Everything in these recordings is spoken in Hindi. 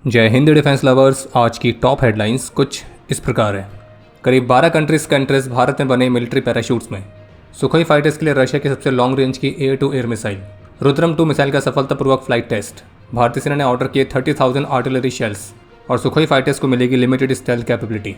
जय हिंद डिफेंस लवर्स। आज की टॉप हेडलाइंस कुछ इस प्रकार है। करीब 12 कंट्रीज का इंटरेस्ट भारत में बने मिलिट्री पैराशूट्स में। सुखोई फाइटर्स के लिए रशिया की सबसे लॉन्ग रेंज की air to air missile Rudram 2 missile का सफलतापूर्वक फ्लाइट टेस्ट। भारतीय सेना ने ऑर्डर किए 30,000 आर्टिलरी शेल्स और सुखोई फाइटर्स को मिलेगी लिमिटेड स्टेल्थ कैपेबिलिटी।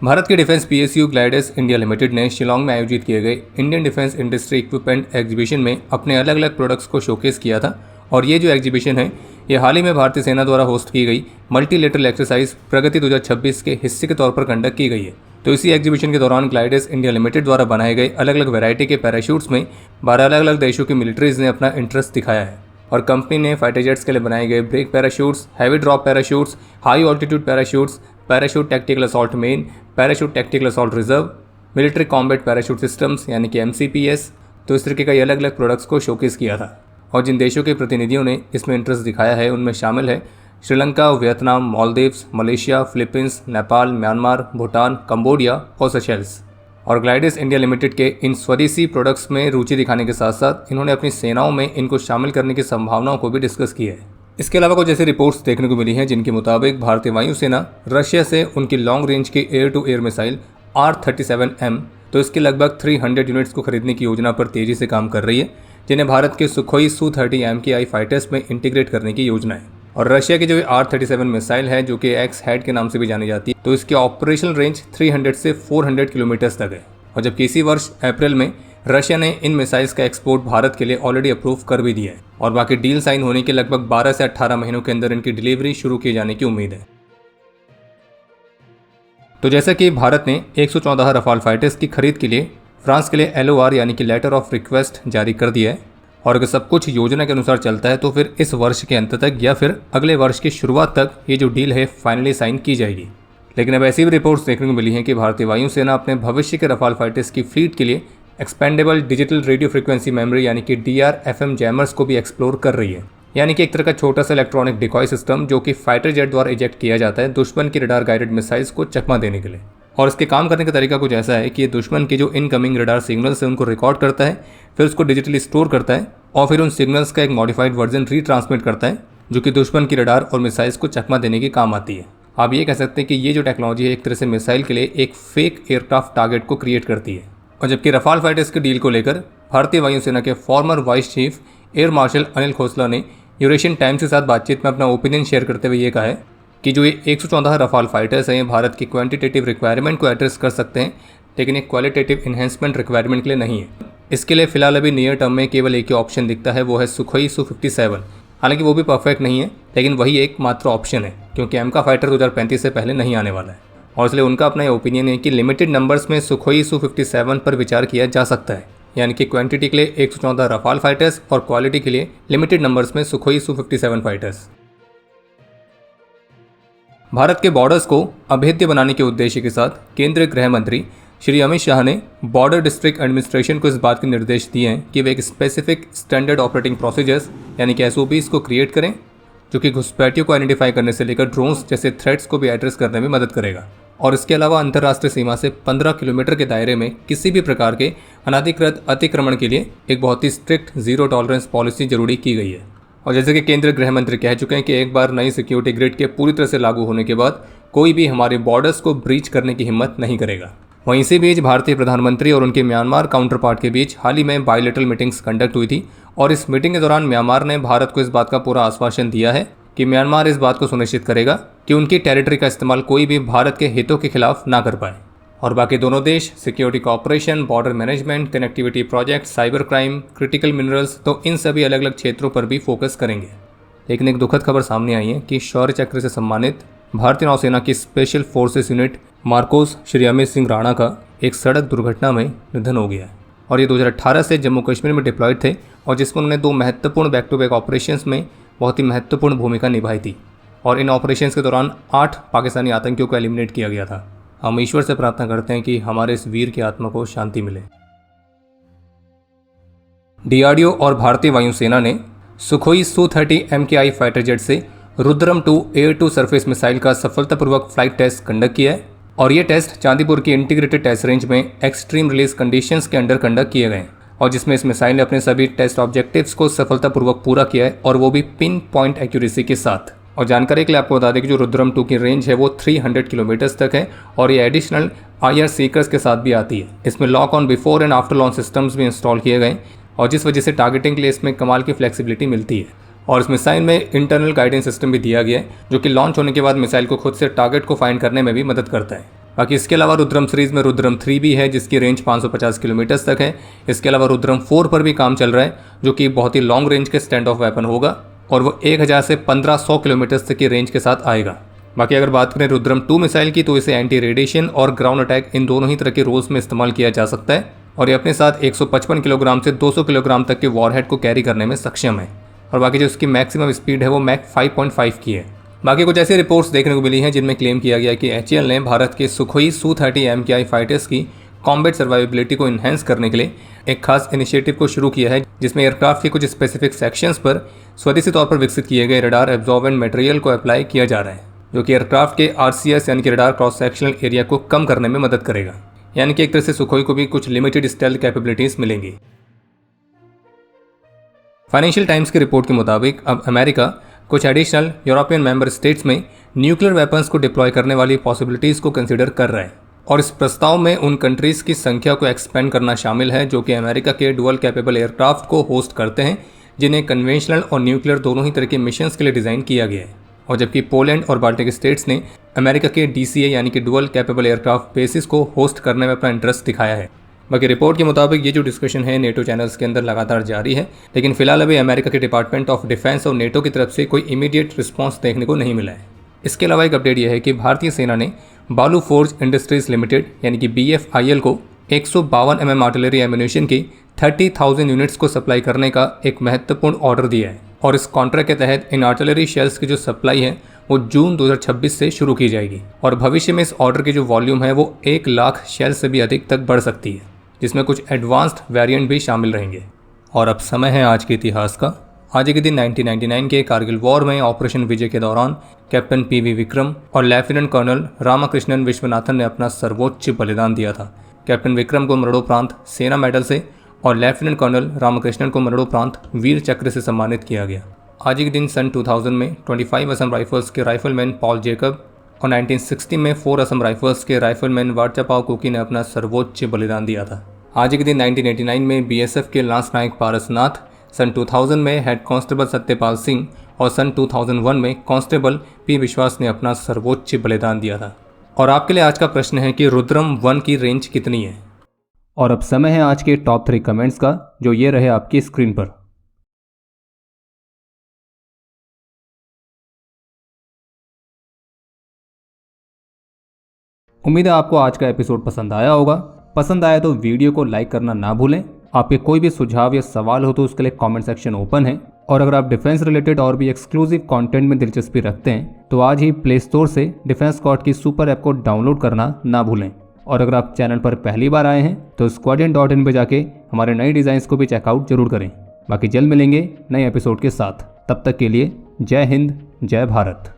भारत के डिफेंस पीएसयू ग्लाइडस इंडिया लिमिटेड ने शिलोंग में आयोजित किए गए Indian defence industry equipment exhibition में अपने अलग अलग प्रोडक्ट्स को शोकेस किया था। और ये जो एग्जीबिशन है ये हाल ही में भारतीय सेना द्वारा होस्ट की गई मल्टीलेटरल एक्सरसाइज प्रगति 2026 के हिस्से के तौर पर कंडक्ट की गई है। तो इसी एग्जीबिशन के दौरान ग्लाइडस इंडिया लिमिटेड द्वारा बनाए गए अलग अलग वैरायटी के पैराशूट्स में 12 अलग अलग देशों की मिलिट्रीज ने अपना इंटरेस्ट दिखाया है। और कंपनी ने फाइटर जेट्स के लिए बनाए गए brake parachutes, heavy drop parachutes, high altitude parachutes, parachute tactical assault main, parachute tactical assault reserve, military combat parachute systems यानी कि MCPS, तो इस तरीके कई अलग अलग प्रोडक्ट्स को शोकेस किया था। और जिन देशों के प्रतिनिधियों ने इसमें इंटरेस्ट दिखाया है उनमें शामिल है Sri Lanka, Vietnam, Maldives, Malaysia, Philippines, Nepal, Myanmar, Bhutan, Cambodia और सेशेल्स। और ग्लाइडस इंडिया लिमिटेड के इन स्वदेशी प्रोडक्ट्स में रुचि दिखाने के साथ साथ इन्होंने अपनी सेनाओं में इनको शामिल करने की संभावनाओं को भी डिस्कस की है। इसके अलावा कुछ ऐसी रिपोर्ट्स देखने को मिली हैं जिनके मुताबिक भारतीय वायुसेना रशिया से उनकी लॉन्ग रेंज की air to air missile R-37M तो इसके लगभग 300 यूनिट्स को खरीदने की योजना पर तेजी से काम कर रही है, जिन्हें भारत के सुखोई Su-30 MKI फाइटर्स में इंटीग्रेट करने की योजना है। और रशिया की जो R-37 मिसाइल है जो कि एक्स हेड के नाम से भी जानी जाती है, तो इसकी ऑपरेशनल रेंज 300 से 400 किलोमीटर्स तक है। और जबकि इसी वर्ष अप्रैल में रशिया ने इन मिसाइल्स का एक्सपोर्ट भारत के लिए ऑलरेडी अप्रूव कर भी दिया है और बाकी डील साइन होने के लगभग 12 से 18 महीनों के अंदर इनकी डिलीवरी शुरू किए जाने की उम्मीद है। तो जैसा कि भारत ने 114 रफाल फाइटर्स की खरीद के लिए फ्रांस के लिए LOR यानी कि लेटर ऑफ रिक्वेस्ट जारी कर दिया है। और अगर सब कुछ योजना के अनुसार चलता है तो फिर इस वर्ष के अंत तक या फिर अगले वर्ष की शुरुआत तक ये जो डील है फाइनली साइन की जाएगी। लेकिन अब ऐसी भी रिपोर्ट्स देखने को मिली हैं कि भारतीय वायुसेना अपने भविष्य के रफाल फाइटर्स की फ्लीट के लिए expendable digital radio frequency memory यानी कि DRFM जैमर्स को भी एक्सप्लोर कर रही है, यानी कि एक तरह का छोटा सा इलेक्ट्रॉनिक डिकॉय सिस्टम जो कि फाइटर जेट द्वारा इजेक्ट किया जाता है दुश्मन की रडार गाइडेड मिसाइल्स को चकमा देने के लिए। और इसके काम करने का तरीका कुछ ऐसा है कि ये दुश्मन के जो इनकमिंग रडार सिग्नल्स है उनको रिकॉर्ड करता है, फिर उसको डिजिटली स्टोर करता है और फिर उन सिग्नल्स का एक मॉडिफाइड वर्जन रीट्रांसमिट करता है जो कि दुश्मन की रडार और मिसाइल्स को चकमा देने के काम आती है। आप ये कह सकते हैं कि ये जो टेक्नोलॉजी है एक तरह से मिसाइल के लिए एक फेक एयरक्राफ्ट टारगेट को क्रिएट करती है। और जबकि रफाल फाइटर्स के डील को लेकर भारतीय वायुसेना के farmer vice chief air marshal Anil Khosla ने यूरेशियन टाइम्स के साथ बातचीत में अपना ओपिनियन शेयर करते हुए ये कहा है कि जो ये 114 रफाल फाइटर्स हैं ये भारत की क्वांटिटेटिव रिक्वायरमेंट को एड्रेस कर सकते हैं, लेकिन एक क्वालिटेटिव इन्हेंसमेंट रिक्वायरमेंट के लिए नहीं है। इसके लिए फिलहाल अभी नियर टर्म में केवल एक ही ऑप्शन दिखता है, वो है सुखोई Su-57। हालांकि वो भी परफेक्ट नहीं है, लेकिन वही एक मात्र ऑप्शन है क्योंकि एमका फाइटर 2035 से पहले नहीं आने वाला है। और इसलिए उनका अपना ये ओपिनियन है कि लिमिटेड नंबर्स में सुखोई Su-57 पर विचार किया जा सकता है, यानी कि क्वांटिटी के लिए 114 रफाल फाइटर्स और क्वालिटी के लिए लिमिटेड नंबर्स में सुखोई Su-57 फाइटर्स। भारत के बॉर्डर्स को अभेद्य बनाने के उद्देश्य के साथ केंद्रीय गृह मंत्री श्री अमित शाह ने बॉर्डर डिस्ट्रिक्ट एडमिनिस्ट्रेशन को इस बात के निर्देश दिए हैं कि वे एक स्पेसिफिक स्टैंडर्ड ऑपरेटिंग प्रोसीजर्स यानी कि SOPs को क्रिएट करें जो कि घुसपैठियों को आइडेंटिफाई करने से लेकर ड्रोन्स जैसे थ्रेट्स को भी एड्रेस करने में मदद करेगा। और इसके अलावा अंतर्राष्ट्रीय सीमा से 15 किलोमीटर के दायरे में किसी भी प्रकार के अनाधिकृत अतिक्रमण के लिए एक बहुत ही स्ट्रिक्ट जीरो टॉलरेंस पॉलिसी जरूरी की गई है। और जैसे कि केंद्रीय गृह मंत्री कह चुके हैं कि एक बार नई सिक्योरिटी ग्रिड के पूरी तरह से लागू होने के बाद कोई भी हमारे बॉर्डर्स को ब्रीच करने की हिम्मत नहीं करेगा। वहीं इसी बीच भारतीय प्रधानमंत्री और उनके म्यांमार काउंटर पार्ट के बीच हाल ही में बायलैटरल मीटिंग्स कंडक्ट हुई थी और इस मीटिंग के दौरान म्यांमार ने भारत को इस बात का पूरा आश्वासन दिया है कि म्यांमार इस बात को सुनिश्चित करेगा कि उनकी टेरिटरी का इस्तेमाल कोई भी भारत के हितों के खिलाफ ना कर पाए। और बाकी दोनों देश security cooperation, border management, connectivity project, cyber crime, critical minerals, तो इन सभी अलग अलग क्षेत्रों पर भी फोकस करेंगे। लेकिन एक दुखद खबर सामने आई है कि शौर्य चक्र से सम्मानित भारतीय नौसेना की special forces unit Marcos Shri Amit Singh Rana का एक सड़क दुर्घटना में निधन हो गया है। और ये 2018 से जम्मू कश्मीर में डिप्लॉयड थे और जिसमें उन्होंने 2 महत्वपूर्ण बैक टू बैक ऑपरेशंस में बहुत ही महत्वपूर्ण भूमिका निभाई थी। और इन ऑपरेशंस के दौरान 8 पाकिस्तानी आतंकियों को एलिमिनेट किया गया था। हम ईश्वर से प्रार्थना करते हैं कि हमारे इस वीर की आत्मा को शांति मिले। DRDO और भारतीय वायुसेना ने Sukhoi Su-30 MKI fighter jet से Rudram 2 air to surface missile का सफलतापूर्वक फ्लाइट टेस्ट कंडक्ट किया है और ये टेस्ट चांदीपुर की इंटीग्रेटेड टेस्ट रेंज में एक्सट्रीम रिलीज कंडीशंस के अंडर कंडक्ट किए गए और जिसमें इस मिसाइल ने अपने सभी टेस्ट ऑब्जेक्टिव्स को सफलतापूर्वक पूरा किया है और वो भी पिन पॉइंट एक्यूरेसी के साथ। और जानकारी के लिए आपको बता दें कि जो रुद्रम 2 की रेंज है वो 300 किलोमीटर्स तक है और ये एडिशनल IR सीकर्स के साथ भी आती है। इसमें lock on before and after launch systems भी इंस्टॉल किए गए और जिस वजह से टारगेटिंग के लिए इसमें कमाल की फ्लेक्सिबिलिटी मिलती है। और इस मिसाइल में इंटरनल गाइडेंस सिस्टम भी दिया गया है जो कि लॉन्च होने के बाद मिसाइल को खुद से टारगेट को फाइंड करने में भी मदद करता है। बाकी इसके अलावा रुद्रम सीरीज में रुद्रम 3 भी है जिसकी रेंज 550 किलोमीटर्स तक है। इसके अलावा रुद्रम 4 पर भी काम चल रहा है जो कि बहुत ही लॉन्ग रेंज के स्टैंड ऑफ वेपन होगा और वो 1000 से 1500 किलोमीटर तक की रेंज के साथ आएगा। बाकी अगर बात करें रुद्रम 2 मिसाइल की तो इसे एंटी रेडिएशन और ग्राउंड अटैक इन दोनों ही तरह के रोल्स में इस्तेमाल किया जा सकता है और ये अपने साथ 155 किलोग्राम से 200 किलोग्राम तक के वॉरहेड को कैरी करने में सक्षम है। और बाकी जो इसकी मैक्सिमम स्पीड है वो मैक 5.5 की है। बाकी कुछ ऐसी रिपोर्ट्स देखने को मिली हैं जिनमें क्लेम किया गया कि HAL ने भारत के सुखोई Su-30 MKI फाइटर्स की कॉम्बैट सर्वाइवेबिलिटी को इन्हेंस करने के लिए एक खास इनिशिएटिव को शुरू किया है जिसमें एयरक्राफ्ट के कुछ स्पेसिफिक सेक्शंस पर स्वदेशी तौर पर विकसित किए गए रडार एब्जॉर्बेंट मटेरियल को अप्लाई किया जा रहा है जो कि एयरक्राफ्ट के RCS यानी कि रडार क्रॉस सेक्शनल एरिया को कम करने में मदद करेगा। यानी कि एक तरह से सुखोई को भी कुछ लिमिटेड स्टेल्थ कैपेबिलिटीज मिलेंगी। फाइनेंशियल टाइम्स की रिपोर्ट के मुताबिक अब अमेरिका कुछ एडिशनल यूरोपियन मेंबर स्टेट्स में न्यूक्लियर वेपन्स को डिप्लॉय करने वाली पॉसिबिलिटीज़ को कंसिडर कर रहा है और इस प्रस्ताव में उन कंट्रीज़ की संख्या को एक्सपेंड करना शामिल है जो कि अमेरिका के डुअल कैपेबल एयरक्राफ्ट को होस्ट करते हैं जिन्हें कन्वेंशनल और न्यूक्लियर दोनों ही तरह के मिशंस के लिए डिज़ाइन किया गया है। और जबकि पोलैंड और बाल्टिक स्टेट्स ने अमेरिका के DCA यानी कि डुअल कैपेबल एयरक्राफ्ट बेसिस को होस्ट करने में अपना इंटरेस्ट दिखाया है। बाकी रिपोर्ट के मुताबिक ये जो डिस्कशन है नेटो चैनल्स के अंदर लगातार जारी है लेकिन फिलहाल अभी अमेरिका के डिपार्टमेंट ऑफ डिफेंस और नेटो की तरफ से कोई इमीडिएट रिस्पॉन्स देखने को नहीं मिला है। इसके अलावा एक अपडेट यह है कि भारतीय सेना ने बालू फोर्ज इंडस्ट्रीज लिमिटेड यानी कि BFIL को 152 mm आर्टिलरी एम्यूनेशन की 30,000 यूनिट्स को सप्लाई करने का एक महत्वपूर्ण ऑर्डर दिया है और इस कॉन्ट्रैक्ट के तहत इन आर्टिलरी शेल्स की जो सप्लाई है वो जून 2026 से शुरू की जाएगी और भविष्य में इस ऑर्डर की जो वॉल्यूम है वो 1 लाख शेल से भी अधिक तक बढ़ सकती है जिसमें कुछ एडवांस्ड वेरिएंट भी शामिल रहेंगे। और अब समय है आज के इतिहास का। आज के दिन 1999 के कारगिल वॉर में ऑपरेशन विजय के दौरान कैप्टन PV विक्रम और लेफ्टिनेंट कर्नल रामाकृष्णन विश्वनाथन ने अपना सर्वोच्च बलिदान दिया था। कैप्टन विक्रम को मरणोपरांत सेना मेडल से और लेफ्टिनेंट कर्नल रामकृष्णन को मरणोपरांत वीर चक्र से सम्मानित किया गया। आज के दिन सन 2000 में 25 असम राइफल्स के राइफलमैन पॉल जेकब और 1960 में 4 असम राइफल्स के राइफलमैन वार्चापाव कुकी ने अपना सर्वोच्च बलिदान दिया था। आज के दिन 1989 में BSF के लांस नायक पारसनाथ, सन 2000 में हेड कांस्टेबल सत्यपाल सिंह और सन 2001 में कांस्टेबल P विश्वास ने अपना सर्वोच्च बलिदान दिया था। और आपके लिए आज का प्रश्न है कि रुद्रम 1 की रेंज कितनी है। और अब समय है आज के टॉप 3 कमेंट्स का जो ये रहे आपकी स्क्रीन पर। उम्मीद है आपको आज का एपिसोड पसंद आया होगा। पसंद आया तो वीडियो को लाइक करना ना भूलें। आपके कोई भी सुझाव या सवाल हो तो उसके लिए कमेंट सेक्शन ओपन है। और अगर आप डिफेंस रिलेटेड और भी एक्सक्लूसिव कंटेंट में दिलचस्पी रखते हैं तो आज ही प्ले स्टोर से डिफेंस स्क्वाड की सुपर ऐप को डाउनलोड करना ना भूलें। और अगर आप चैनल पर पहली बार आए हैं तो squadron.in पे जाके हमारे नए डिज़ाइंस को भी चेकआउट जरूर करें। बाकी जल्द मिलेंगे नए एपिसोड के साथ। तब तक के लिए जय हिंद, जय भारत।